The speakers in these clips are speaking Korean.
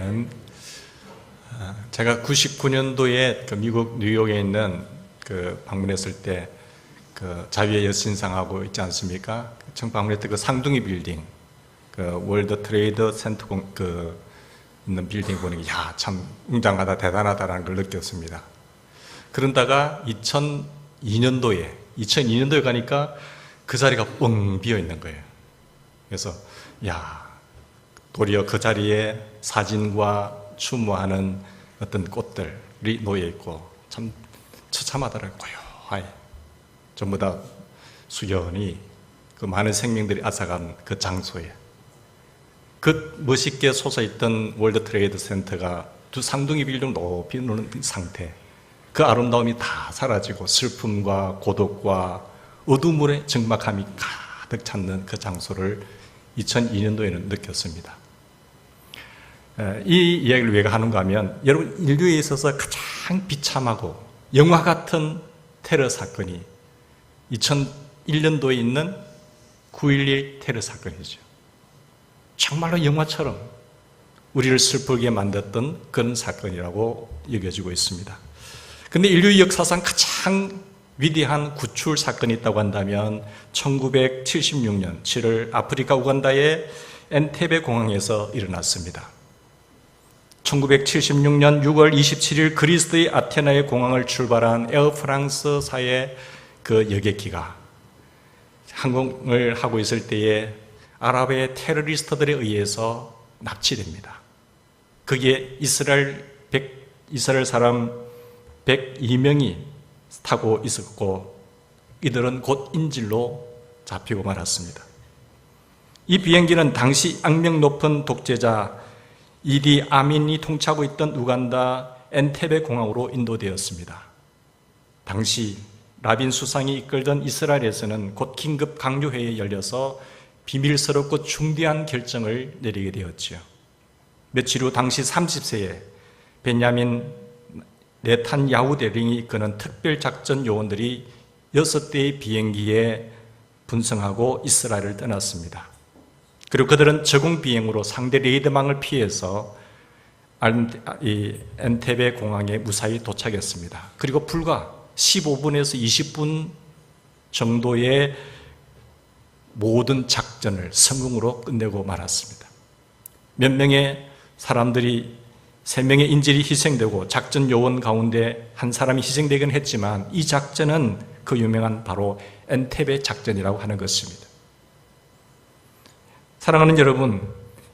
아멘. 제가 99년도에 미국 뉴욕에 있는 방문했을 때 자유의 여신상하고 있지 않습니까? 처음 방문했던 쌍둥이 빌딩, 월드 트레이드 센터 있는 빌딩 보니 참 웅장하다, 대단하다라는 걸 느꼈습니다. 그런다가 2002년도에 가니까 그 자리가 뻥 비어 있는 거예요. 그래서 도리어 그 자리에 사진과 추모하는 어떤 꽃들이 놓여 있고 참 처참하더라고요. 고요하게 전부 다 수연히 그 많은 생명들이 앗아간 그 장소에 멋있게 솟아있던 월드 트레이드 센터가 두 쌍둥이 빌딩 높이 놓는 상태, 그 아름다움이 다 사라지고 슬픔과 고독과 어둠의 적막함이 가득 찼는 그 장소를 2002년도에는 느꼈습니다. 이 이야기를 왜 하는가 하면, 여러분, 인류에 있어서 가장 비참하고 영화 같은 테러 사건이 2001년도에 있는 9.11 테러 사건이죠. 정말로 영화처럼 우리를 슬프게 만들었던 그런 사건이라고 여겨지고 있습니다. 그런데 인류 역사상 가장 위대한 구출 사건이 있다고 한다면 1976년 7월 아프리카 우간다의 엔테베 공항에서 일어났습니다. 1976년 6월 27일 그리스의 아테나의 공항을 출발한 에어프랑스사의 그 여객기가 항공을 하고 있을 때에 아랍의 테러리스트들에 의해서 납치됩니다. 거기에 이스라엘 사람 102명이 타고 있었고 이들은 곧 인질로 잡히고 말았습니다. 이 비행기는 당시 악명 높은 독재자 이디 아민이 통치하고 있던 우간다 엔테베 공항으로 인도되었습니다. 당시 라빈 수상이 이끌던 이스라엘에서는 곧 긴급 강요회의에 열려서 비밀스럽고 중대한 결정을 내리게 되었지요. 며칠 후 당시 30세의 베냐민 네탄야후 대령이 이끄는 특별작전 요원들이 6대의 비행기에 분승하고 이스라엘을 떠났습니다. 그리고 그들은 저공 비행으로 상대 레이더망을 피해서 엔테베 공항에 무사히 도착했습니다. 그리고 불과 15분에서 20분 정도의 모든 작전을 성공으로 끝내고 말았습니다. 몇 명의 사람들이 3명의 인질이 희생되고 작전 요원 가운데 한 사람이 희생되긴 했지만 이 작전은 그 유명한 바로 엔테베 작전이라고 하는 것입니다. 사랑하는 여러분,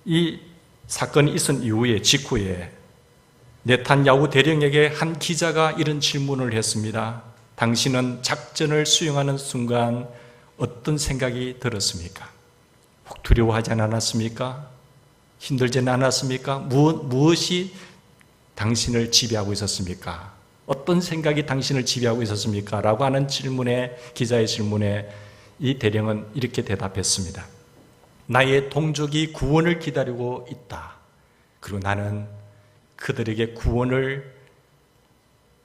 이 사건이 있은 이후에 직후에 네탄야후 대령에게 한 기자가 이런 질문을 했습니다. 당신은 작전을 수행하는 순간 어떤 생각이 들었습니까? 혹 두려워하지 않았습니까? 힘들지는 않았습니까? 무엇이 당신을 지배하고 있었습니까? 어떤 생각이 당신을 지배하고 있었습니까? 라고 하는 기자의 질문에 이 대령은 이렇게 대답했습니다. 나의 동족이 구원을 기다리고 있다. 그리고 나는 그들에게 구원을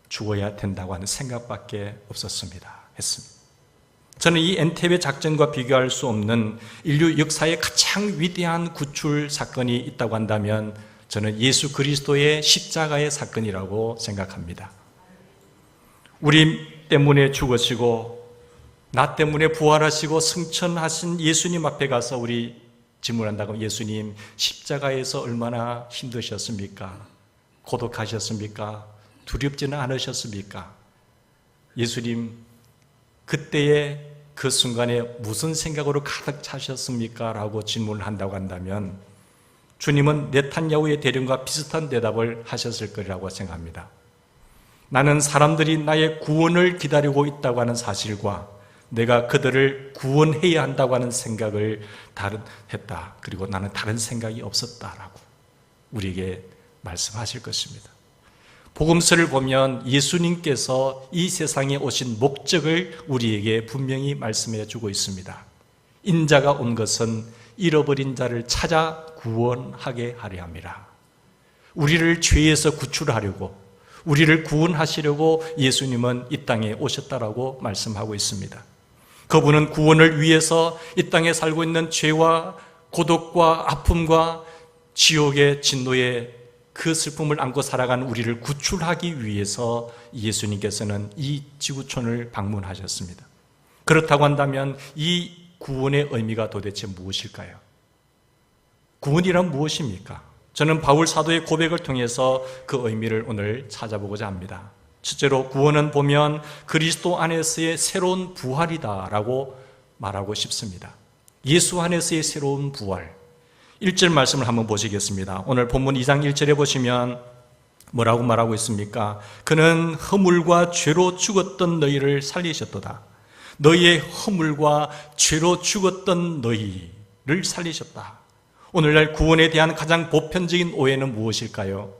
주어야 된다고 하는 생각밖에 없었습니다. 했습니다. 저는 이 엔테베 작전과 비교할 수 없는 인류 역사의 가장 위대한 구출 사건이 있다고 한다면 저는 예수 그리스도의 십자가의 사건이라고 생각합니다. 우리 때문에 죽으시고 나 때문에 부활하시고 승천하신 예수님 앞에 가서 우리 질문한다고, 예수님 십자가에서 얼마나 힘드셨습니까? 고독하셨습니까? 두렵지는 않으셨습니까? 예수님 그때의 그 순간에 무슨 생각으로 가득 차셨습니까? 라고 질문을 한다고 한다면 주님은 네탄야후의 대령과 비슷한 대답을 하셨을 거라고 생각합니다. 나는 사람들이 나의 구원을 기다리고 있다고 하는 사실과 내가 그들을 구원해야 한다고 하는 생각을 했다. 그리고 나는 다른 생각이 없었다라고 우리에게 말씀하실 것입니다. 복음서를 보면 예수님께서 이 세상에 오신 목적을 우리에게 분명히 말씀해 주고 있습니다. 인자가 온 것은 잃어버린 자를 찾아 구원하게 하려 함이라. 우리를 죄에서 구출하려고, 우리를 구원하시려고 예수님은 이 땅에 오셨다라고 말씀하고 있습니다. 그분은 구원을 위해서 이 땅에 살고 있는 죄와 고독과 아픔과 지옥의 진노의 그 슬픔을 안고 살아가는 우리를 구출하기 위해서 예수님께서는 이 지구촌을 방문하셨습니다. 그렇다고 한다면 이 구원의 의미가 도대체 무엇일까요? 구원이란 무엇입니까? 저는 바울 사도의 고백을 통해서 그 의미를 오늘 찾아보고자 합니다. 첫째로 구원은 보면 그리스도 안에서의 새로운 부활이다라고 말하고 싶습니다. 예수 안에서의 새로운 부활. 1절 말씀을 한번 보시겠습니다. 오늘 본문 2장 1절에 보시면 뭐라고 말하고 있습니까? 그는 허물과 죄로 죽었던 너희를 살리셨도다. 너희의 허물과 죄로 죽었던 너희를 살리셨다. 오늘날 구원에 대한 가장 보편적인 오해는 무엇일까요?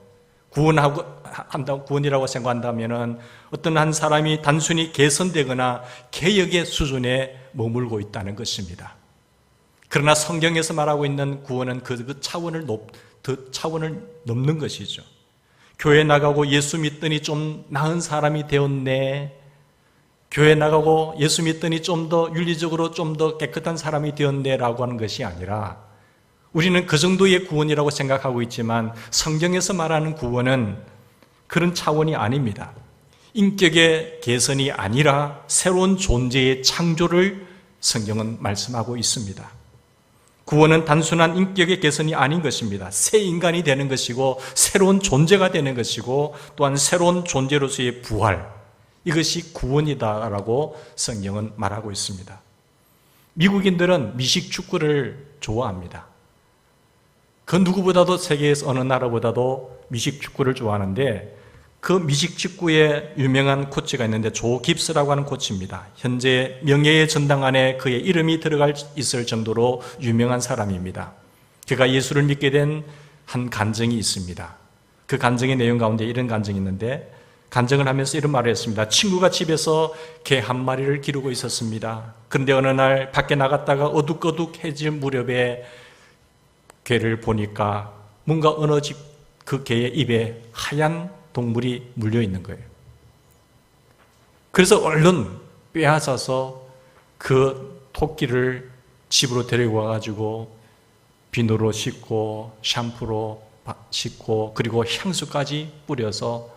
구원이라고 생각한다면 어떤 한 사람이 단순히 개선되거나 개혁의 수준에 머물고 있다는 것입니다. 그러나 성경에서 말하고 있는 구원은 그 차원을 넘는 것이죠. 교회 나가고 예수 믿더니 좀 나은 사람이 되었네. 교회 나가고 예수 믿더니 좀 더 윤리적으로 좀 더 깨끗한 사람이 되었네라고 하는 것이 아니라 우리는 그 정도의 구원이라고 생각하고 있지만 성경에서 말하는 구원은 그런 차원이 아닙니다. 인격의 개선이 아니라 새로운 존재의 창조를 성경은 말씀하고 있습니다. 구원은 단순한 인격의 개선이 아닌 것입니다. 새 인간이 되는 것이고 새로운 존재가 되는 것이고 또한 새로운 존재로서의 부활, 이것이 구원이다라고 성경은 말하고 있습니다. 미국인들은 미식 축구를 좋아합니다. 그 누구보다도 세계에서 어느 나라보다도 미식 축구를 좋아하는데 그 미식 축구에 유명한 코치가 있는데 조 깁스라고 하는 코치입니다. 현재 명예의 전당 안에 그의 이름이 들어가 있을 정도로 유명한 사람입니다. 그가 예수를 믿게 된 한 간증이 있습니다. 그 간증의 내용 가운데 이런 간증이 있는데 간증을 하면서 이런 말을 했습니다. 친구가 집에서 개 한 마리를 기르고 있었습니다. 그런데 어느 날 밖에 나갔다가 어둑어둑해질 무렵에 개를 보니까 뭔가 어느 집 그 개의 입에 하얀 동물이 물려 있는 거예요. 그래서 얼른 빼앗아서 그 토끼를 집으로 데리고 와가지고 비누로 씻고 샴푸로 씻고 그리고 향수까지 뿌려서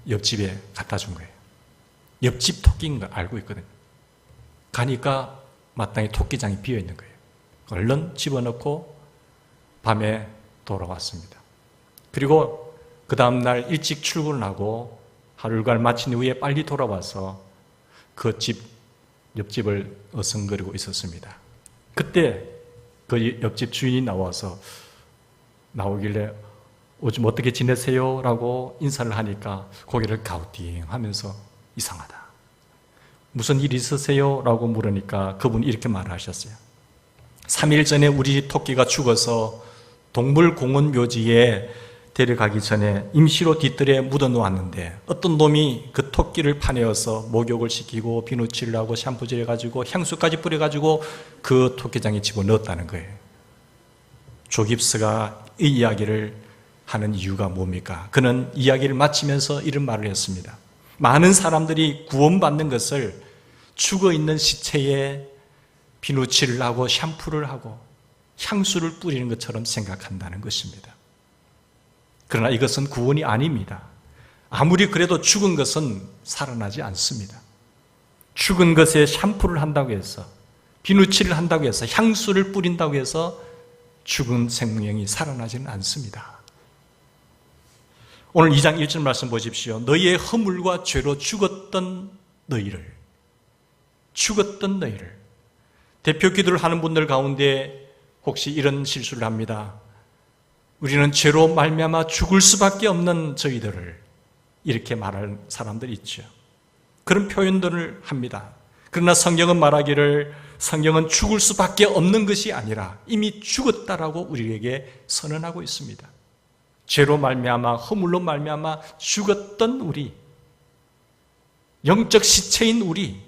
옆집에 갖다 준 거예요. 옆집 토끼인 걸 알고 있거든요. 가니까 마땅히 토끼장이 비어 있는 거예요. 얼른 집어넣고 밤에 돌아왔습니다. 그리고 그 다음날 일찍 출근을 하고 하루 일과를 마친 이후에 빨리 돌아와서 그 옆집을 어성거리고 있었습니다. 그때 그 옆집 주인이 나오길래 요즘 어떻게 지내세요? 라고 인사를 하니까 고개를 가우띵하면서 이상하다. 무슨 일 있으세요? 라고 물으니까 그분이 이렇게 말을 하셨어요. 3일 전에 우리 집 토끼가 죽어서 동물공원 묘지에 데려가기 전에 임시로 뒤뜰에 묻어놓았는데 어떤 놈이 그 토끼를 파내어서 목욕을 시키고 비누칠을 하고 샴푸질 해가지고 향수까지 뿌려가지고 그 토끼장에 집어넣었다는 거예요. 조 깁스가 이 이야기를 하는 이유가 뭡니까? 그는 이야기를 마치면서 이런 말을 했습니다. 많은 사람들이 구원받는 것을 죽어있는 시체에 비누칠을 하고 샴푸를 하고 향수를 뿌리는 것처럼 생각한다는 것입니다. 그러나 이것은 구원이 아닙니다. 아무리 그래도 죽은 것은 살아나지 않습니다. 죽은 것에 샴푸를 한다고 해서 비누칠을 한다고 해서 향수를 뿌린다고 해서 죽은 생명이 살아나지는 않습니다. 오늘 2장 1절 말씀 보십시오. 너희의 허물과 죄로 죽었던 너희를 대표 기도를 하는 분들 가운데 혹시 이런 실수를 합니다. 우리는 죄로 말미암아 죽을 수밖에 없는 저희들을 이렇게 말하는 사람들이 있죠. 그런 표현들을 합니다. 그러나 성경은 말하기를 성경은 죽을 수밖에 없는 것이 아니라 이미 죽었다라고 우리에게 선언하고 있습니다. 죄로 말미암아 허물로 말미암아 죽었던 우리, 영적 시체인 우리,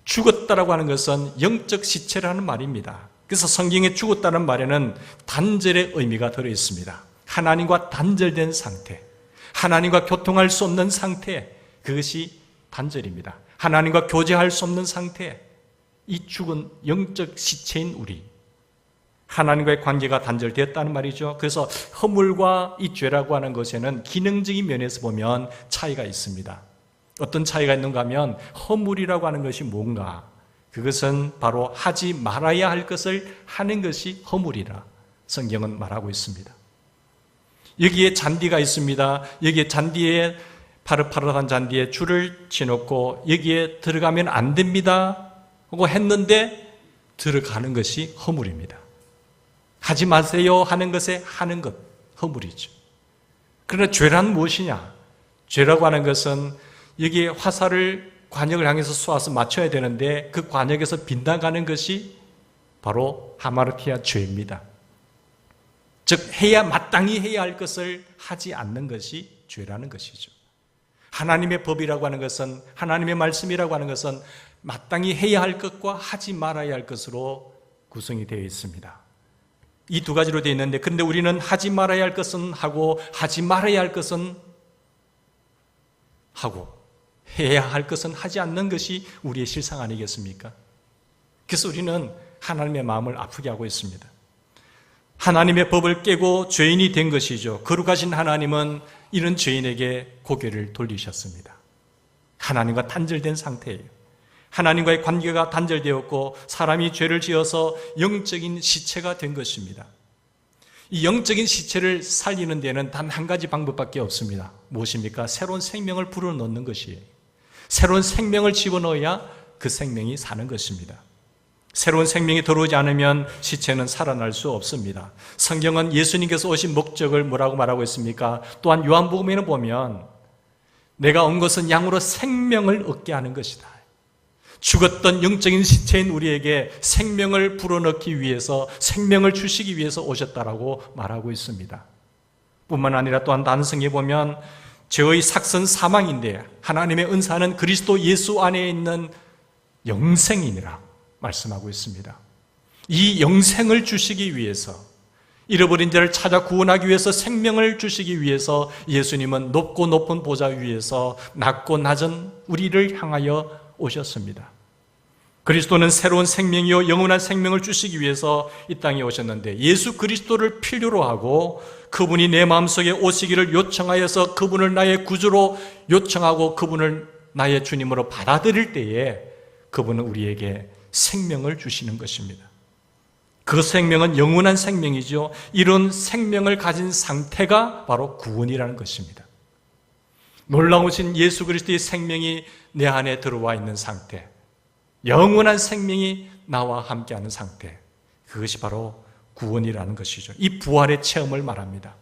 죽었다라고 하는 것은 영적 시체라는 말입니다. 그래서 성경에 죽었다는 말에는 단절의 의미가 들어있습니다. 하나님과 단절된 상태, 하나님과 교통할 수 없는 상태, 그것이 단절입니다. 하나님과 교제할 수 없는 상태, 이 죽은 영적 시체인 우리, 하나님과의 관계가 단절되었다는 말이죠. 그래서 허물과 이 죄라고 하는 것에는 기능적인 면에서 보면 차이가 있습니다. 어떤 차이가 있는가 하면 허물이라고 하는 것이 뭔가? 그것은 바로 하지 말아야 할 것을 하는 것이 허물이라 성경은 말하고 있습니다. 여기에 잔디가 있습니다. 여기에 잔디에 파릇파릇한 잔디에 줄을 치놓고 여기에 들어가면 안 됩니다 하고 했는데 들어가는 것이 허물입니다. 하지 마세요 하는 것에 하는 것, 허물이죠. 그러나 죄란 무엇이냐? 죄라고 하는 것은 여기에 화살을 관역을 향해서 쏘아서 맞춰야 되는데 그 관역에서 빗나가는 것이 바로 하마르티아 죄입니다. 즉 마땅히 해야 할 것을 하지 않는 것이 죄라는 것이죠. 하나님의 법이라고 하는 것은, 하나님의 말씀이라고 하는 것은 마땅히 해야 할 것과 하지 말아야 할 것으로 구성이 되어 있습니다. 이 두 가지로 되어 있는데, 그런데 우리는 하지 말아야 할 것은 하고 하지 말아야 할 것은 하고 해야 할 것은 하지 않는 것이 우리의 실상 아니겠습니까? 그래서 우리는 하나님의 마음을 아프게 하고 있습니다. 하나님의 법을 깨고 죄인이 된 것이죠. 거룩하신 하나님은 이런 죄인에게 고개를 돌리셨습니다. 하나님과 단절된 상태예요. 하나님과의 관계가 단절되었고 사람이 죄를 지어서 영적인 시체가 된 것입니다. 이 영적인 시체를 살리는 데는 단 한 가지 방법밖에 없습니다. 무엇입니까? 새로운 생명을 불어넣는 것이에요. 새로운 생명을 집어넣어야 그 생명이 사는 것입니다. 새로운 생명이 들어오지 않으면 시체는 살아날 수 없습니다. 성경은 예수님께서 오신 목적을 뭐라고 말하고 있습니까? 또한 요한복음에는 보면 내가 온 것은 양으로 생명을 얻게 하는 것이다. 죽었던 영적인 시체인 우리에게 생명을 불어넣기 위해서, 생명을 주시기 위해서 오셨다라고 말하고 있습니다. 뿐만 아니라 또한 단성에 보면 죄의 삭선 사망인데 하나님의 은사는 그리스도 예수 안에 있는 영생이니라 말씀하고 있습니다. 이 영생을 주시기 위해서, 잃어버린 자를 찾아 구원하기 위해서 생명을 주시기 위해서 예수님은 높고 높은 보좌 위에서 낮고 낮은 우리를 향하여 오셨습니다. 그리스도는 새로운 생명이요 영원한 생명을 주시기 위해서 이 땅에 오셨는데 예수 그리스도를 필요로 하고 그분이 내 마음속에 오시기를 요청하여서 그분을 나의 구주로 요청하고 그분을 나의 주님으로 받아들일 때에 그분은 우리에게 생명을 주시는 것입니다. 그 생명은 영원한 생명이죠. 이런 생명을 가진 상태가 바로 구원이라는 것입니다. 놀라우신 예수 그리스도의 생명이 내 안에 들어와 있는 상태, 영원한 생명이 나와 함께하는 상태, 그것이 바로 구원이라는 것이죠. 이 부활의 체험을 말합니다.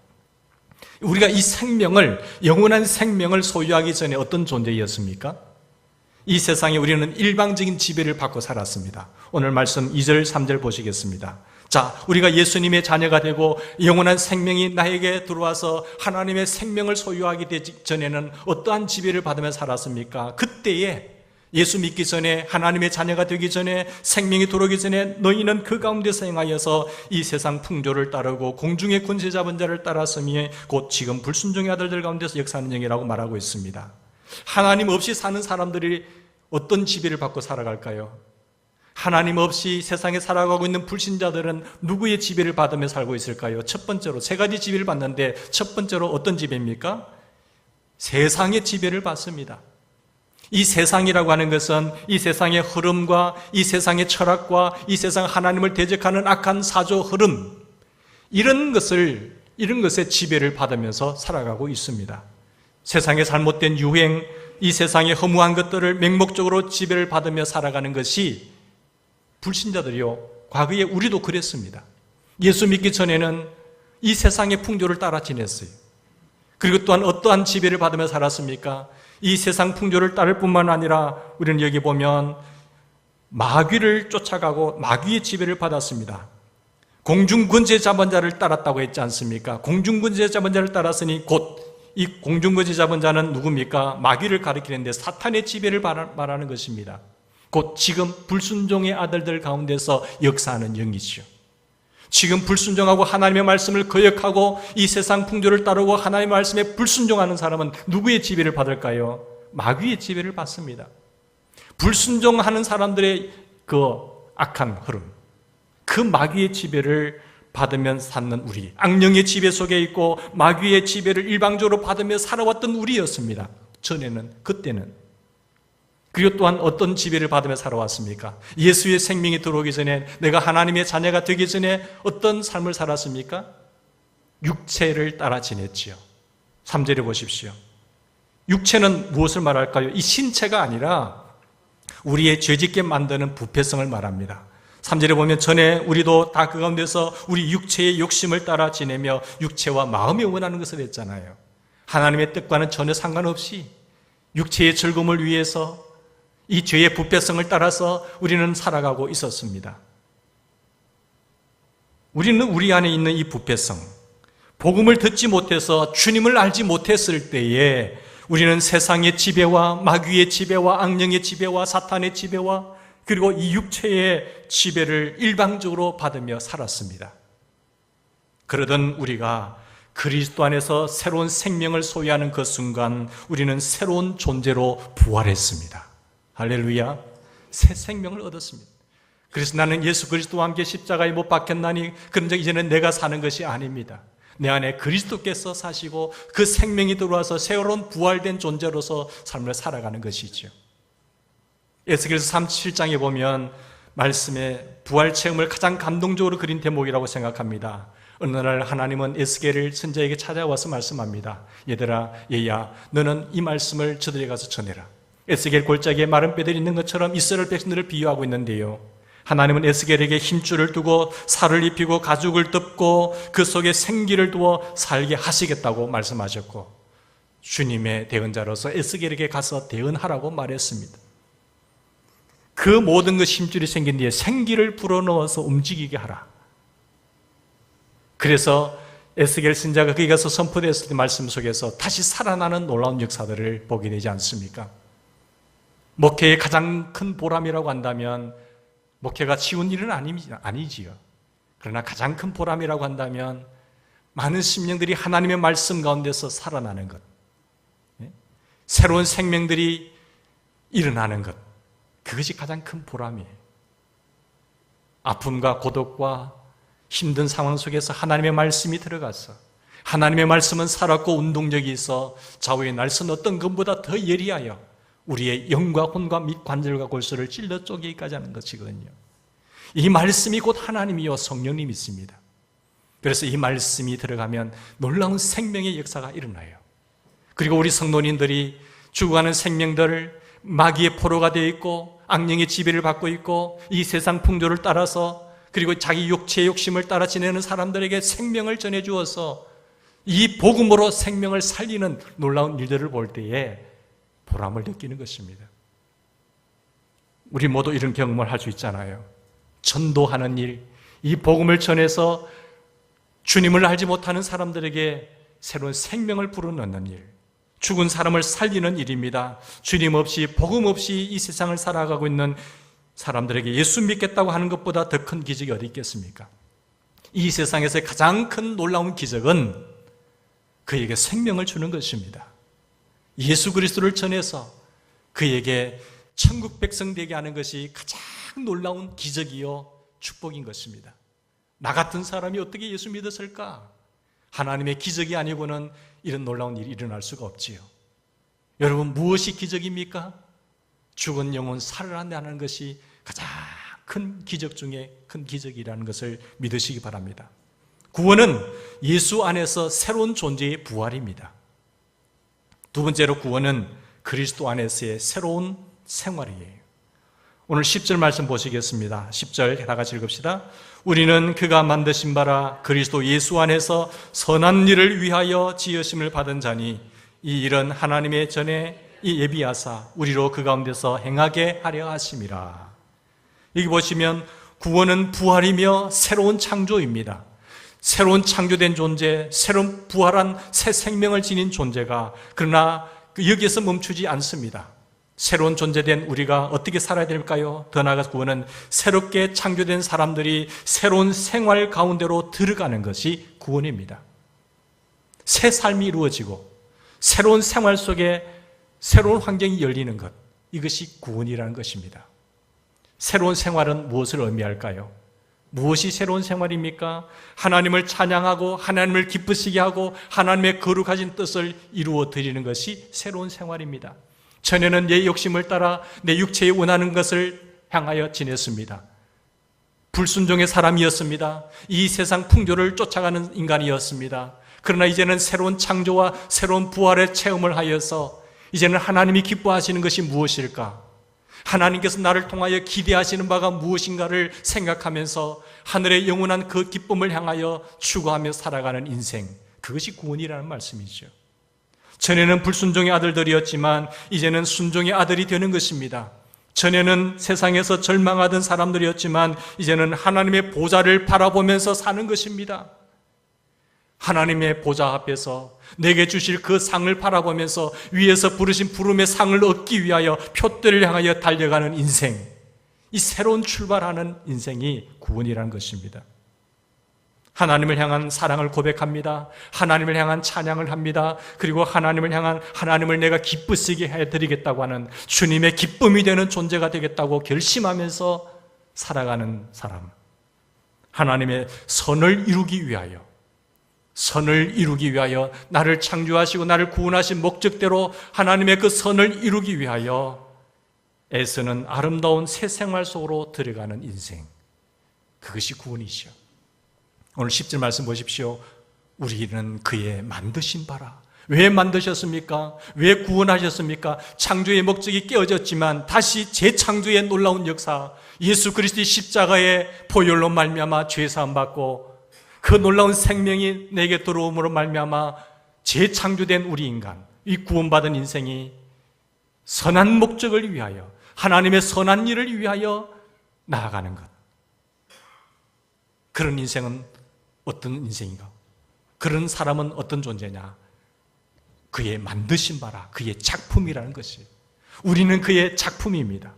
우리가 이 생명을, 영원한 생명을 소유하기 전에 어떤 존재였습니까? 이 세상에 우리는 일방적인 지배를 받고 살았습니다. 오늘 말씀 2절, 3절 보시겠습니다. 자, 우리가 예수님의 자녀가 되고 영원한 생명이 나에게 들어와서 하나님의 생명을 소유하기 되기 전에는 어떠한 지배를 받으며 살았습니까? 그때에 예수 믿기 전에, 하나님의 자녀가 되기 전에, 생명이 들어오기 전에 너희는 그 가운데서 행하여서 이 세상 풍조를 따르고 공중의 권세 잡은 자를 따랐으니 곧 지금 불순종의 아들들 가운데서 역사하는 영이라고 말하고 있습니다. 하나님 없이 사는 사람들이 어떤 지배를 받고 살아갈까요? 하나님 없이 세상에 살아가고 있는 불신자들은 누구의 지배를 받으며 살고 있을까요? 첫 번째로 세 가지 지배를 받는데 첫 번째로 어떤 지배입니까? 세상의 지배를 받습니다. 이 세상이라고 하는 것은 이 세상의 흐름과 이 세상의 철학과 이 세상 하나님을 대적하는 악한 사조 흐름, 이런 것에 지배를 받으면서 살아가고 있습니다. 세상의 잘못된 유행, 이 세상의 허무한 것들을 맹목적으로 지배를 받으며 살아가는 것이 불신자들이요, 과거에 우리도 그랬습니다. 예수 믿기 전에는 이 세상의 풍조를 따라 지냈어요. 그리고 또한 어떠한 지배를 받으며 살았습니까? 이 세상 풍조를 따를 뿐만 아니라 우리는 여기 보면 마귀를 쫓아가고 마귀의 지배를 받았습니다. 공중권세 잡은 자를 따랐다고 했지 않습니까? 공중권세 잡은 자를 따랐으니 곧 이 공중권세 잡은 자는 누굽니까? 마귀를 가리키는데 사탄의 지배를 말하는 것입니다. 곧 지금 불순종의 아들들 가운데서 역사하는 영이죠. 지금 불순종하고 하나님의 말씀을 거역하고 이 세상 풍조를 따르고 하나님의 말씀에 불순종하는 사람은 누구의 지배를 받을까요? 마귀의 지배를 받습니다. 불순종하는 사람들의 그 악한 흐름, 그 그 마귀의 지배를 받으면 사는 우리, 악령의 지배 속에 있고 마귀의 지배를 일방적으로 받으며 살아왔던 우리였습니다. 전에는, 그때는. 그리고 또한 어떤 지배를 받으며 살아왔습니까? 예수의 생명이 들어오기 전에, 내가 하나님의 자녀가 되기 전에 어떤 삶을 살았습니까? 육체를 따라 지냈지요. 3절에 보십시오. 육체는 무엇을 말할까요? 이 신체가 아니라 우리의 죄짓게 만드는 부패성을 말합니다. 3절에 보면 전에 우리도 다 그 가운데서 우리 육체의 욕심을 따라 지내며 육체와 마음이 원하는 것을 했잖아요. 하나님의 뜻과는 전혀 상관없이 육체의 즐거움을 위해서 이 죄의 부패성을 따라서 우리는 살아가고 있었습니다. 우리는 우리 안에 있는 이 부패성, 복음을 듣지 못해서 주님을 알지 못했을 때에 우리는 세상의 지배와 마귀의 지배와 악령의 지배와 사탄의 지배와 그리고 이 육체의 지배를 일방적으로 받으며 살았습니다. 그러던 우리가 그리스도 안에서 새로운 생명을 소유하는 그 순간 우리는 새로운 존재로 부활했습니다. 할렐루야. 새 생명을 얻었습니다. 그래서 나는 예수 그리스도와 함께 십자가에 못 박혔나니 그런즉 이제는 내가 사는 것이 아닙니다. 내 안에 그리스도께서 사시고 그 생명이 들어와서 새로운 부활된 존재로서 삶을 살아가는 것이죠. 에스겔서 37장에 보면 말씀의 부활 체험을 가장 감동적으로 그린 대목이라고 생각합니다. 어느 날 하나님은 에스겔을 선지자에게 찾아와서 말씀합니다. 얘들아, 얘야, 너는 이 말씀을 저들에게 가서 전해라. 에스겔 골짜기에 마른 뼈들이 있는 것처럼 이스라엘 백성들을 비유하고 있는데요, 하나님은 에스겔에게 힘줄을 두고 살을 입히고 가죽을 덮고 그 속에 생기를 두어 살게 하시겠다고 말씀하셨고, 주님의 대언자로서 에스겔에게 가서 대언하라고 말했습니다. 그 모든 것 힘줄이 생긴 뒤에 생기를 불어넣어서 움직이게 하라. 그래서 에스겔 선지자가 거기 가서 선포됐을 때 말씀 속에서 다시 살아나는 놀라운 역사들을 보게 되지 않습니까? 목회의 가장 큰 보람이라고 한다면 목회가 쉬운 일은 아니지요. 그러나 가장 큰 보람이라고 한다면 많은 심령들이 하나님의 말씀 가운데서 살아나는 것, 새로운 생명들이 일어나는 것, 그것이 가장 큰 보람이에요. 아픔과 고독과 힘든 상황 속에서 하나님의 말씀이 들어가서 하나님의 말씀은 살았고 운동력이 있어 좌우의 날선 어떤 것보다 더 예리하여 우리의 영과 혼과 및 관절과 골수를 찔러 쪼개기까지 하는 것이거든요. 이 말씀이 곧 하나님이요 성령님이 있습니다. 그래서 이 말씀이 들어가면 놀라운 생명의 역사가 일어나요. 그리고 우리 성도님들이 죽어가는 생명들을 마귀의 포로가 되어 있고 악령의 지배를 받고 있고 이 세상 풍조를 따라서 그리고 자기 육체의 욕심을 따라 지내는 사람들에게 생명을 전해 주어서 이 복음으로 생명을 살리는 놀라운 일들을 볼 때에 보람을 느끼는 것입니다. 우리 모두 이런 경험을 할 수 있잖아요. 전도하는 일, 이 복음을 전해서 주님을 알지 못하는 사람들에게 새로운 생명을 불어넣는 일, 죽은 사람을 살리는 일입니다. 주님 없이 복음 없이 이 세상을 살아가고 있는 사람들에게 예수 믿겠다고 하는 것보다 더 큰 기적이 어디 있겠습니까? 이 세상에서 가장 큰 놀라운 기적은 그에게 생명을 주는 것입니다. 예수 그리스도를 전해서 그에게 천국 백성 되게 하는 것이 가장 놀라운 기적이요 축복인 것입니다. 나 같은 사람이 어떻게 예수 믿었을까? 하나님의 기적이 아니고는 이런 놀라운 일이 일어날 수가 없지요. 여러분, 무엇이 기적입니까? 죽은 영혼 살아난다는 것이 가장 큰 기적 중에 큰 기적이라는 것을 믿으시기 바랍니다. 구원은 예수 안에서 새로운 존재의 부활입니다. 두 번째로 구원은 그리스도 안에서의 새로운 생활이에요. 오늘 10절 말씀 보시겠습니다. 10절 다 같이 읽읍시다. 우리는 그가 만드신 바라 그리스도 예수 안에서 선한 일을 위하여 지으심을 받은 자니 이 일은 하나님의 전에 이 예비하사 우리로 그 가운데서 행하게 하려 하심이라. 여기 보시면 구원은 부활이며 새로운 창조입니다. 새로운 창조된 존재, 새로운 부활한 새 생명을 지닌 존재가, 그러나 여기에서 멈추지 않습니다. 새로운 존재된 우리가 어떻게 살아야 될까요? 더 나아가서 구원은 새롭게 창조된 사람들이 새로운 생활 가운데로 들어가는 것이 구원입니다. 새 삶이 이루어지고 새로운 생활 속에 새로운 환경이 열리는 것, 이것이 구원이라는 것입니다. 새로운 생활은 무엇을 의미할까요? 무엇이 새로운 생활입니까? 하나님을 찬양하고 하나님을 기쁘시게 하고 하나님의 거룩하신 뜻을 이루어 드리는 것이 새로운 생활입니다. 전에는 내 욕심을 따라 내 육체에 원하는 것을 향하여 지냈습니다. 불순종의 사람이었습니다. 이 세상 풍조를 쫓아가는 인간이었습니다. 그러나 이제는 새로운 창조와 새로운 부활의 체험을 하여서 이제는 하나님이 기뻐하시는 것이 무엇일까? 하나님께서 나를 통하여 기대하시는 바가 무엇인가를 생각하면서 하늘의 영원한 그 기쁨을 향하여 추구하며 살아가는 인생, 그것이 구원이라는 말씀이죠. 전에는 불순종의 아들들이었지만 이제는 순종의 아들이 되는 것입니다. 전에는 세상에서 절망하던 사람들이었지만 이제는 하나님의 보좌를 바라보면서 사는 것입니다. 하나님의 보좌 앞에서 내게 주실 그 상을 바라보면서 위에서 부르신 부름의 상을 얻기 위하여 표대를 향하여 달려가는 인생, 이 새로운 출발하는 인생이 구원이라는 것입니다. 하나님을 향한 사랑을 고백합니다. 하나님을 향한 찬양을 합니다. 그리고 하나님을 향한 하나님을 내가 기쁘시게 해드리겠다고 하는 주님의 기쁨이 되는 존재가 되겠다고 결심하면서 살아가는 사람, 하나님의 선을 이루기 위하여 나를 창조하시고 나를 구원하신 목적대로 하나님의 그 선을 이루기 위하여 애쓰는 아름다운 새 생활 속으로 들어가는 인생, 그것이 구원이죠. 오늘 10절 말씀 보십시오. 우리는 그의 만드신 바라. 왜 만드셨습니까? 왜 구원하셨습니까? 창조의 목적이 깨어졌지만 다시 재창조의 놀라운 역사, 예수 그리스도의 십자가의 보혈로 말미암아 죄사함 받고 그 놀라운 생명이 내게 들어옴으로 말미암아 재창조된 우리 인간, 이 구원받은 인생이 선한 목적을 위하여, 하나님의 선한 일을 위하여 나아가는 것, 그런 인생은 어떤 인생인가? 그런 사람은 어떤 존재냐? 그의 만드신 바라, 그의 작품이라는 것이, 우리는 그의 작품입니다.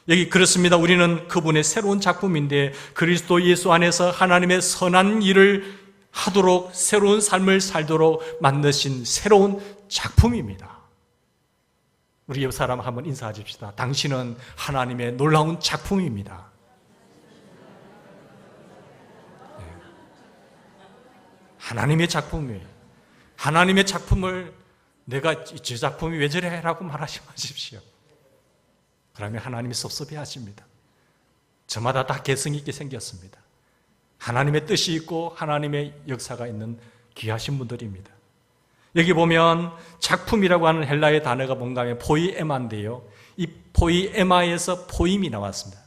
여기 그렇습니다. 우리는 그분의 새로운 작품인데 그리스도 예수 안에서 하나님의 선한 일을 하도록, 새로운 삶을 살도록 만드신 새로운 작품입니다. 우리 옆 사람 한번 인사하십시다. 당신은 하나님의 놀라운 작품입니다. 하나님의 작품이에요. 하나님의 작품을 내가 저 작품이 왜 저래? 라고 말하지 마십시오. 그러면 하나님이 섭섭해 하십니다. 저마다 다 개성 있게 생겼습니다. 하나님의 뜻이 있고 하나님의 역사가 있는 귀하신 분들입니다. 여기 보면 작품이라고 하는 헬라의 단어가 뭔가 하면 포이에마인데요. 이 포이에마에서 포임이 나왔습니다.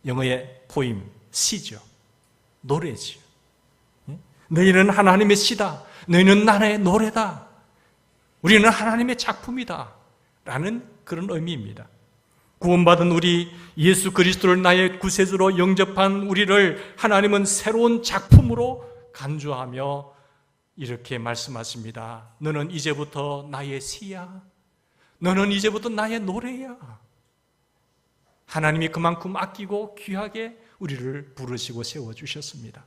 영어의 포임, 시죠. 노래죠. 너희는 하나님의 시다. 너희는 나의 노래다. 우리는 하나님의 작품이다. 라는 그런 의미입니다. 구원받은 우리, 예수 그리스도를 나의 구세주로 영접한 우리를 하나님은 새로운 작품으로 간주하며 이렇게 말씀하십니다. 너는 이제부터 나의 시야. 너는 이제부터 나의 노래야. 하나님이 그만큼 아끼고 귀하게 우리를 부르시고 세워주셨습니다.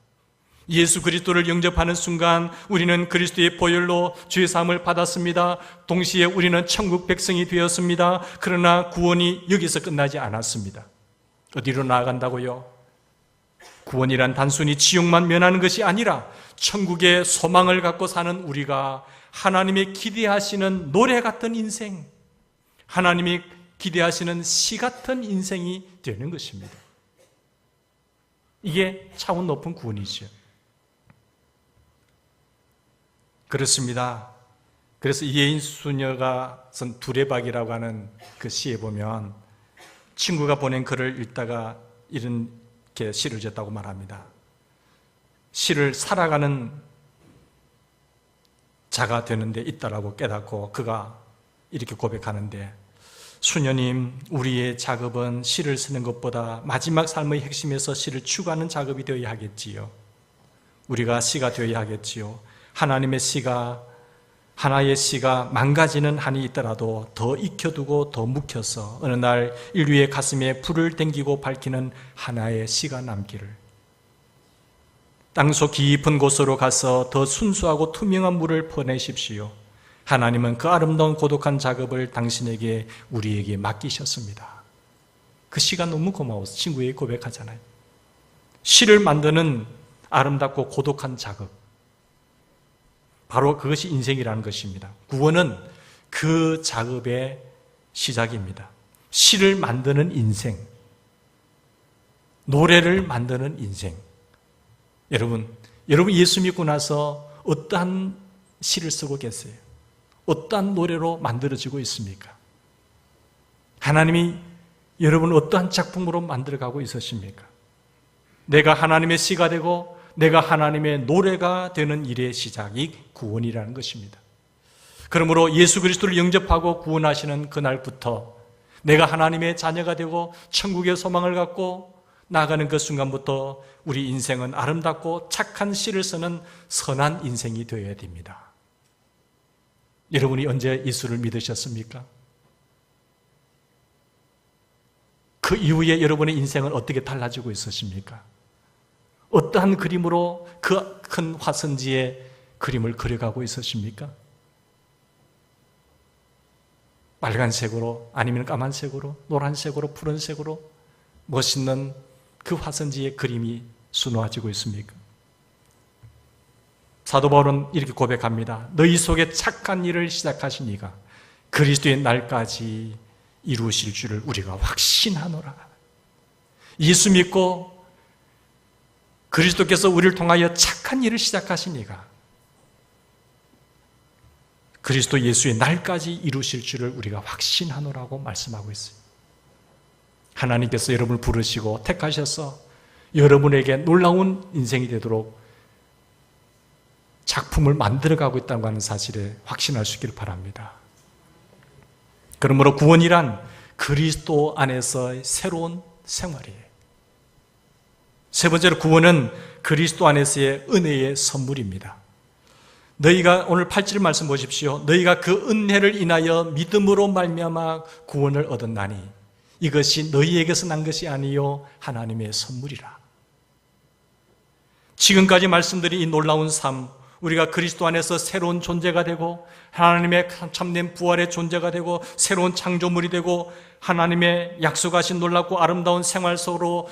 예수 그리스도를 영접하는 순간 우리는 그리스도의 보혈로 죄 사함을 받았습니다. 동시에 우리는 천국 백성이 되었습니다. 그러나 구원이 여기서 끝나지 않았습니다. 어디로 나아간다고요? 구원이란 단순히 지옥만 면하는 것이 아니라 천국의 소망을 갖고 사는 우리가 하나님의 기대하시는 노래 같은 인생, 하나님이 기대하시는 시 같은 인생이 되는 것입니다. 이게 차원 높은 구원이죠. 그렇습니다. 그래서 이혜인 수녀가 쓴 두레박이라고 하는 그 시에 보면 친구가 보낸 글을 읽다가 이렇게 시를 지었다고 말합니다. 시를 살아가는 자가 되는 데 있다라고 깨닫고 그가 이렇게 고백하는데, 수녀님, 우리의 작업은 시를 쓰는 것보다 마지막 삶의 핵심에서 시를 추구하는 작업이 되어야 하겠지요. 우리가 시가 되어야 하겠지요. 하나님의 시가, 하나의 시가 망가지는 한이 있더라도 더 익혀두고 더 묵혀서 어느 날 인류의 가슴에 불을 땡기고 밝히는 하나의 시가 남기를, 땅속 깊은 곳으로 가서 더 순수하고 투명한 물을 퍼내십시오. 하나님은 그 아름다운 고독한 작업을 당신에게, 우리에게 맡기셨습니다. 그 시가 너무 고마워서 친구에게 고백하잖아요. 실을 만드는 아름답고 고독한 작업. 바로 그것이 인생이라는 것입니다. 구원은 그 작업의 시작입니다. 시를 만드는 인생, 노래를 만드는 인생. 여러분 예수 믿고 나서 어떠한 시를 쓰고 계세요? 어떠한 노래로 만들어지고 있습니까? 하나님이 여러분을 어떠한 작품으로 만들어가고 있으십니까? 내가 하나님의 시가 되고 내가 하나님의 노래가 되는 일의 시작이 구원이라는 것입니다. 그러므로 예수 그리스도를 영접하고 구원하시는 그날부터 내가 하나님의 자녀가 되고 천국의 소망을 갖고 나아가는 그 순간부터 우리 인생은 아름답고 착한 시를 쓰는 선한 인생이 되어야 됩니다. 여러분이 언제 예수를 믿으셨습니까? 그 이후에 여러분의 인생은 어떻게 달라지고 있으십니까? 어떠한 그림으로 그 큰 화선지에 그림을 그려가고 있으십니까? 빨간색으로 아니면 까만색으로 노란색으로 푸른색으로 멋있는 그 화선지의 그림이 수놓아지고 있습니까? 사도 바울은 이렇게 고백합니다. 너희 속에 착한 일을 시작하신 이가 그리스도의 날까지 이루실 줄을 우리가 확신하노라. 예수 믿고 그리스도께서 우리를 통하여 착한 일을 시작하신 이가 그리스도 예수의 날까지 이루실 줄을 우리가 확신하노라고 말씀하고 있어요. 하나님께서 여러분을 부르시고 택하셔서 여러분에게 놀라운 인생이 되도록 작품을 만들어가고 있다고 하는 사실에 확신할 수 있기를 바랍니다. 그러므로 구원이란 그리스도 안에서의 새로운 생활이에요. 세 번째로 구원은 그리스도 안에서의 은혜의 선물입니다. 너희가 오늘 8절 말씀 보십시오. 너희가 그 은혜를 인하여 믿음으로 말미암아 구원을 얻었나니 이것이 너희에게서 난 것이 아니요 하나님의 선물이라. 지금까지 말씀드린 이 놀라운 삶, 우리가 그리스도 안에서 새로운 존재가 되고 하나님의 참된 부활의 존재가 되고 새로운 창조물이 되고 하나님의 약속하신 놀랍고 아름다운 생활 속으로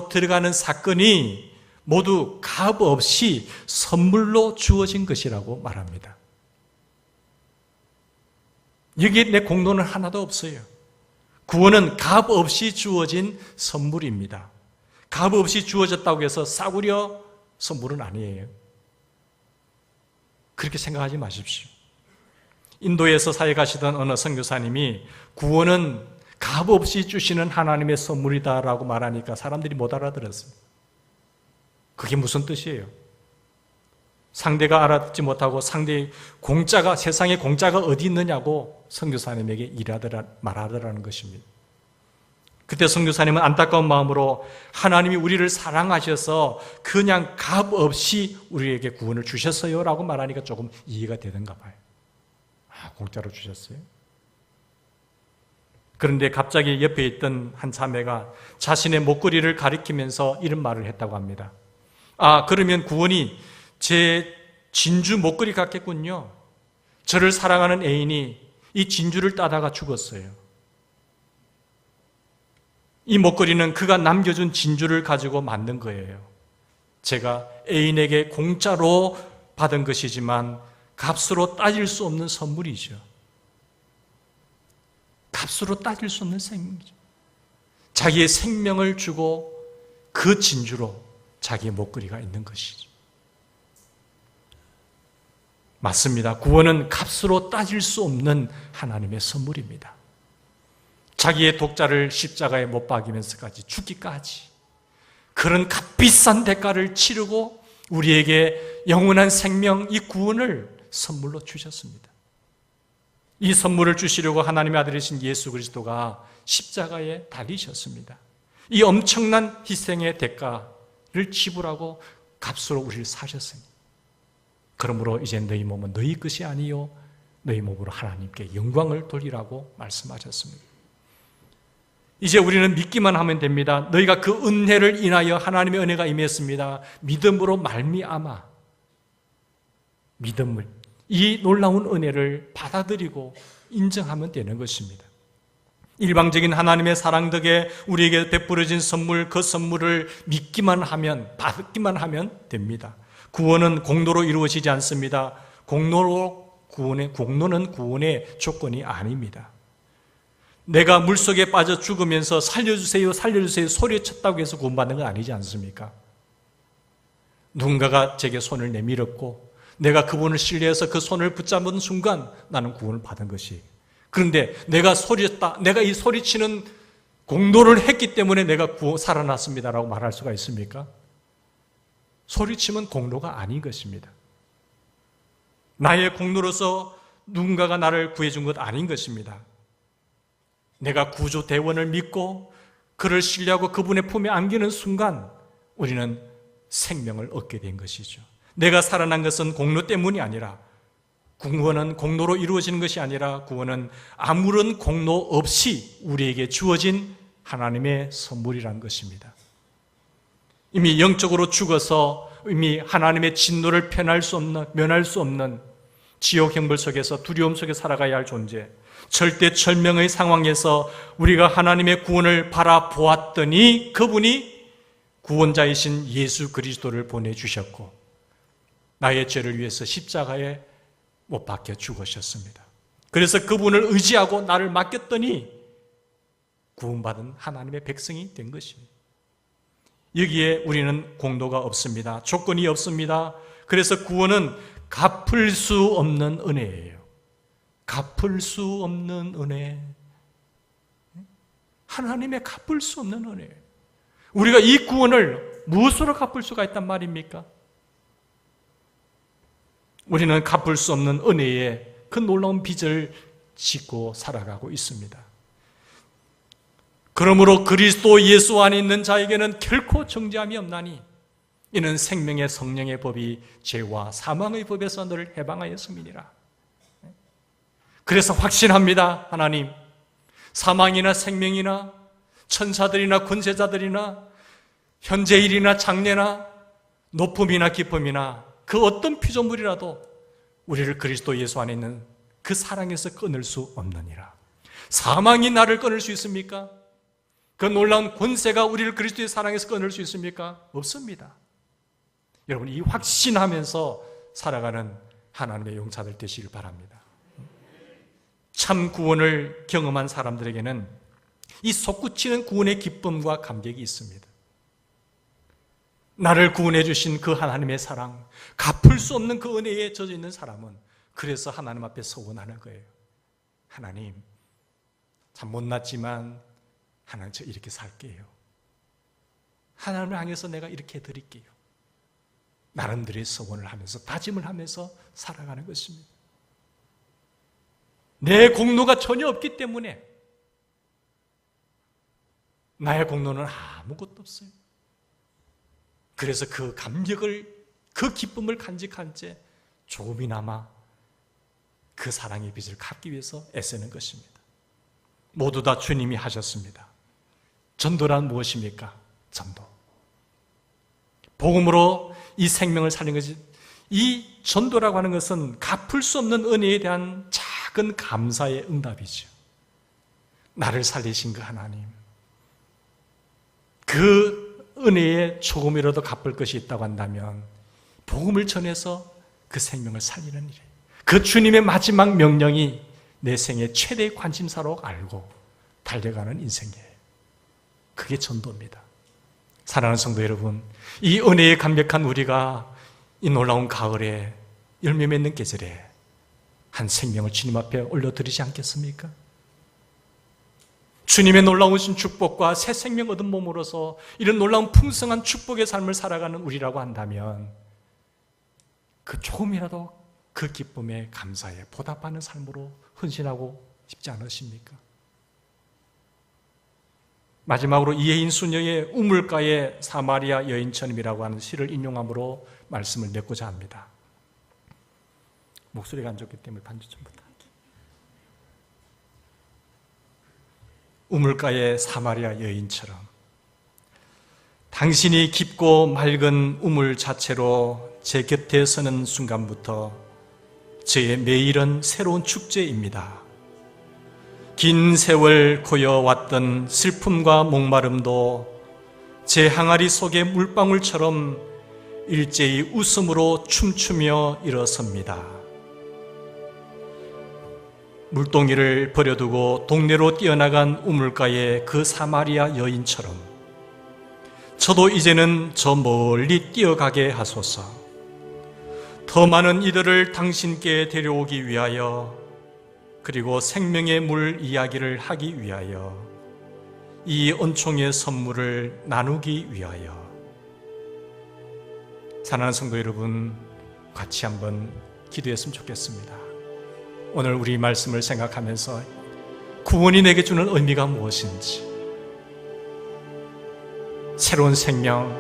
들어가는 사건이 모두 값 없이 선물로 주어진 것이라고 말합니다. 여기에 내 공로는 하나도 없어요. 구원은 값 없이 주어진 선물입니다. 값 없이 주어졌다고 해서 싸구려 선물은 아니에요. 그렇게 생각하지 마십시오. 인도에서 사역하시던 어느 선교사님이 구원은 값 없이 주시는 하나님의 선물이다라고 말하니까 사람들이 못 알아들었어요. 그게 무슨 뜻이에요? 상대가 알아듣지 못하고 세상에 공짜가 어디 있느냐고 선교사님에게 말하더라는 것입니다. 그때 선교사님은 안타까운 마음으로 하나님이 우리를 사랑하셔서 그냥 값 없이 우리에게 구원을 주셨어요 라고 말하니까 조금 이해가 되던가 봐요. 공짜로 주셨어요? 그런데 갑자기 옆에 있던 한 자매가 자신의 목걸이를 가리키면서 이런 말을 했다고 합니다. 그러면 구원이 제 진주 목걸이 같겠군요. 저를 사랑하는 애인이 이 진주를 따다가 죽었어요. 이 목걸이는 그가 남겨준 진주를 가지고 만든 거예요. 제가 애인에게 공짜로 받은 것이지만 값으로 따질 수 없는 선물이죠. 값으로 따질 수 없는 생명이죠. 자기의 생명을 주고 그 진주로 자기의 목걸이가 있는 것이죠. 맞습니다. 구원은 값으로 따질 수 없는 하나님의 선물입니다. 자기의 독자를 십자가에 못 박이면서까지 죽기까지 그런 값비싼 대가를 치르고 우리에게 영원한 생명, 이 구원을 선물로 주셨습니다. 이 선물을 주시려고 하나님의 아들이신 예수 그리스도가 십자가에 달리셨습니다. 이 엄청난 희생의 대가를 지불하고 값으로 우리를 사셨습니다. 그러므로 이제 너희 몸은 너희 것이 아니요 너희 몸으로 하나님께 영광을 돌리라고 말씀하셨습니다. 이제 우리는 믿기만 하면 됩니다. 너희가 그 은혜를 인하여 하나님의 은혜가 임했습니다. 믿음으로 말미암아 믿음을 이 놀라운 은혜를 받아들이고 인정하면 되는 것입니다. 일방적인 하나님의 사랑 덕에 우리에게 베풀어진 선물, 그 선물을 믿기만 하면, 받기만 하면 됩니다. 구원은 공로로 이루어지지 않습니다. 공로는 구원의 조건이 아닙니다. 내가 물속에 빠져 죽으면서 살려주세요, 살려주세요 소리쳤다고 해서 구원받는 건 아니지 않습니까? 누군가가 제게 손을 내밀었고 내가 그분을 신뢰해서 그 손을 붙잡은 순간 나는 구원을 받은 것이. 그런데 내가 소리쳤다, 내가 이 소리치는 공로를 했기 때문에 내가 살아났습니다라고 말할 수가 있습니까? 소리치면 공로가 아닌 것입니다. 나의 공로로서 누군가가 나를 구해준 것 아닌 것입니다. 내가 구주 대원을 믿고 그를 신뢰하고 그분의 품에 안기는 순간 우리는 생명을 얻게 된 것이죠. 내가 살아난 것은 공로 때문이 아니라, 구원은 공로로 이루어지는 것이 아니라 구원은 아무런 공로 없이 우리에게 주어진 하나님의 선물이라는 것입니다. 이미 영적으로 죽어서 이미 하나님의 진노를 면할 수 없는 지옥 형벌 속에서 두려움 속에 살아가야 할 존재, 절대절명의 상황에서 우리가 하나님의 구원을 바라보았더니 그분이 구원자이신 예수 그리스도를 보내주셨고 나의 죄를 위해서 십자가에 못 박혀 죽으셨습니다. 그래서 그분을 의지하고 나를 맡겼더니 구원받은 하나님의 백성이 된 것입니다. 여기에 우리는 공로가 없습니다. 조건이 없습니다. 그래서 구원은 갚을 수 없는 은혜예요. 갚을 수 없는 은혜. 하나님의 갚을 수 없는 은혜예요. 우리가 이 구원을 무엇으로 갚을 수가 있단 말입니까? 우리는 갚을 수 없는 은혜에 그 놀라운 빚을 짓고 살아가고 있습니다. 그러므로 그리스도 예수 안에 있는 자에게는 결코 정죄함이 없나니 이는 생명의 성령의 법이 죄와 사망의 법에서 너를 해방하였음이니라. 그래서 확신합니다. 하나님, 사망이나 생명이나 천사들이나 권세자들이나 현재 일이나 장래나 높음이나 깊음이나 그 어떤 피조물이라도 우리를 그리스도 예수 안에 있는 그 사랑에서 끊을 수 없느니라. 사망이 나를 끊을 수 있습니까? 그 놀라운 권세가 우리를 그리스도의 사랑에서 끊을 수 있습니까? 없습니다. 여러분, 이 확신하면서 살아가는 하나님의 용사들 되시길 바랍니다. 참 구원을 경험한 사람들에게는 이 솟구치는 구원의 기쁨과 감격이 있습니다. 나를 구원해 주신 그 하나님의 사랑, 갚을 수 없는 그 은혜에 젖어 있는 사람은 그래서 하나님 앞에 서원하는 거예요. 하나님, 참 못났지만 하나님 저 이렇게 살게요. 하나님을 향해서 내가 이렇게 해드릴게요. 나름대로의 서원을 하면서 다짐을 하면서 살아가는 것입니다. 내 공로가 전혀 없기 때문에 나의 공로는 아무것도 없어요. 그래서 그 감격을, 그 기쁨을 간직한 채 조금이나마 그 사랑의 빚을 갚기 위해서 애쓰는 것입니다. 모두 다 주님이 하셨습니다. 전도란 무엇입니까? 전도. 복음으로 이 생명을 살린 것이, 이 전도라고 하는 것은 갚을 수 없는 은혜에 대한 작은 감사의 응답이죠. 나를 살리신 그 하나님, 그 은혜에 조금이라도 갚을 것이 있다고 한다면 복음을 전해서 그 생명을 살리는 일이에요. 그 주님의 마지막 명령이 내 생의 최대의 관심사로 알고 달려가는 인생이에요. 그게 전도입니다. 사랑하는 성도 여러분, 이 은혜에 감격한 우리가 이 놀라운 가을에 열매 맺는 계절에 한 생명을 주님 앞에 올려드리지 않겠습니까? 주님의 놀라우신 축복과 새 생명 얻은 몸으로서 이런 놀라운 풍성한 축복의 삶을 살아가는 우리라고 한다면 그 조금이라도 그 기쁨에 감사해 보답하는 삶으로 헌신하고 싶지 않으십니까? 마지막으로 이혜인 수녀의 우물가의 사마리아 여인처럼이라고 하는 시를 인용함으로 말씀을 맺고자 합니다. 목소리가 안 좋기 때문에 반주 좀 부탁드립니다. 우물가의 사마리아 여인처럼 당신이 깊고 맑은 우물 자체로 제 곁에 서는 순간부터 저의 매일은 새로운 축제입니다. 긴 세월 고여왔던 슬픔과 목마름도 제 항아리 속의 물방울처럼 일제히 웃음으로 춤추며 일어섭니다. 물동이를 버려두고 동네로 뛰어나간 우물가의 그 사마리아 여인처럼 저도 이제는 저 멀리 뛰어가게 하소서. 더 많은 이들을 당신께 데려오기 위하여, 그리고 생명의 물 이야기를 하기 위하여, 이 은총의 선물을 나누기 위하여. 사랑하는 성도 여러분, 같이 한번 기도했으면 좋겠습니다. 오늘 우리 말씀을 생각하면서 구원이 내게 주는 의미가 무엇인지, 새로운 생명,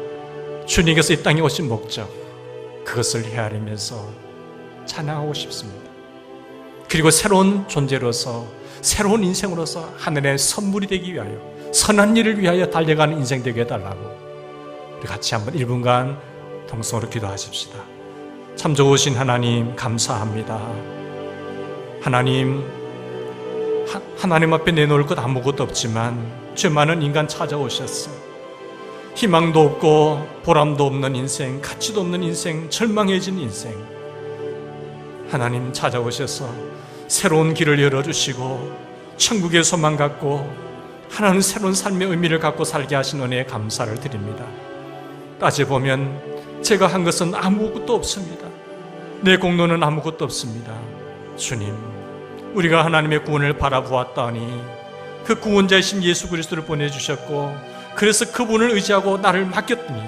주님께서 이 땅에 오신 목적, 그것을 헤아리면서 찬양하고 싶습니다. 그리고 새로운 존재로서, 새로운 인생으로서 하늘의 선물이 되기 위하여, 선한 일을 위하여 달려가는 인생 되게 해달라고 우리 같이 한번 1분간 통성으로 기도하십시다. 참 좋으신 하나님, 감사합니다. 하나님 앞에 내놓을 것 아무것도 없지만 죄 많은 인간 찾아오셨어. 희망도 없고 보람도 없는 인생, 가치도 없는 인생, 절망해진 인생, 하나님 찾아오셔서 새로운 길을 열어주시고 천국의 소망 갖고 하나님 새로운 삶의 의미를 갖고 살게 하신 은혜에 감사를 드립니다. 따져보면 제가 한 것은 아무것도 없습니다. 내 공로는 아무것도 없습니다. 주님, 우리가 하나님의 구원을 바라보았다니 그 구원자이신 예수 그리스도를 보내주셨고, 그래서 그분을 의지하고 나를 맡겼더니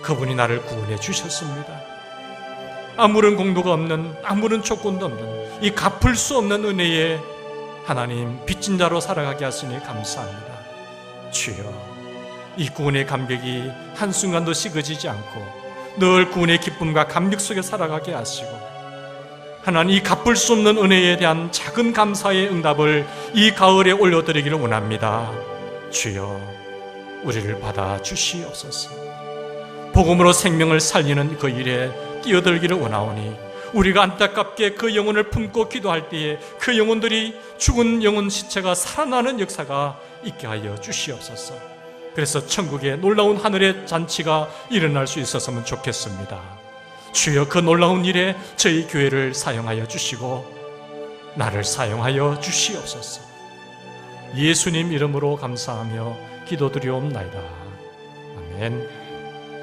그분이 나를 구원해 주셨습니다. 아무런 공로가 없는, 아무런 조건도 없는 이 갚을 수 없는 은혜에 하나님 빚진 자로 살아가게 하시니 감사합니다. 주여, 이 구원의 감격이 한순간도 식어지지 않고 늘 구원의 기쁨과 감격 속에 살아가게 하시고, 하나님 이 갚을 수 없는 은혜에 대한 작은 감사의 응답을 이 가을에 올려드리기를 원합니다. 주여, 우리를 받아 주시옵소서. 복음으로 생명을 살리는 그 일에 뛰어들기를 원하오니 우리가 안타깝게 그 영혼을 품고 기도할 때에 그 영혼들이, 죽은 영혼 시체가 살아나는 역사가 있게 하여 주시옵소서. 그래서 천국의 놀라운 하늘의 잔치가 일어날 수 있었으면 좋겠습니다. 주여, 그 놀라운 일에 저희 교회를 사용하여 주시고 나를 사용하여 주시옵소서. 예수님 이름으로 감사하며 기도드리옵나이다. 아멘.